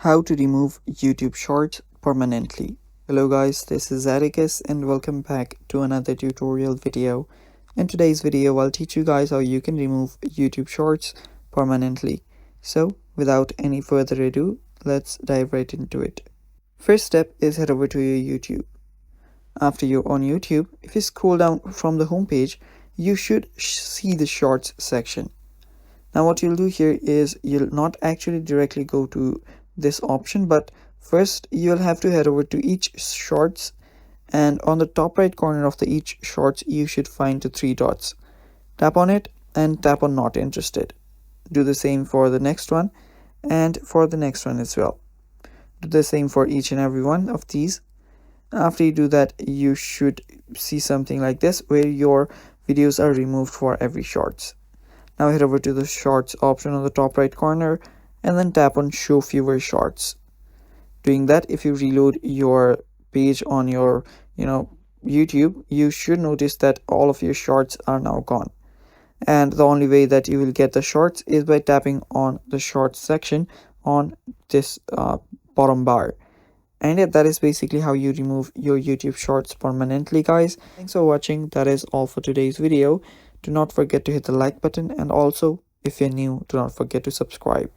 How to remove YouTube Shorts permanently. Hello guys, this is Atticus and welcome back to another tutorial video. In today's video, I'll teach you guys how you can remove YouTube Shorts permanently. So without any further ado, let's dive right into it. First step is head over to your YouTube. After you're on YouTube, if you scroll down from the home page, you should see the Shorts section. Now what you'll do here is you'll not actually directly go to this option, but first you'll have to head over to each shorts, and on the top right corner of each shorts you should find the three dots. Tap on it and tap on not interested. Do the same for the next one and for the next one as well. Do the same for each and every one of these. After you do that, you should see something like this where your videos are removed for every shorts. Now head over to the shorts option on the top right corner and then tap on show fewer shorts. Doing that, if you reload your page on your YouTube, you should notice that all of your shorts are now gone. And the only way that you will get the shorts is by tapping on the shorts section on this bottom bar. And yeah, that is basically how you remove your YouTube shorts permanently, guys. Thanks for watching. That is all for today's video. Do not forget to hit the like button, and also if you're new, do not forget to subscribe.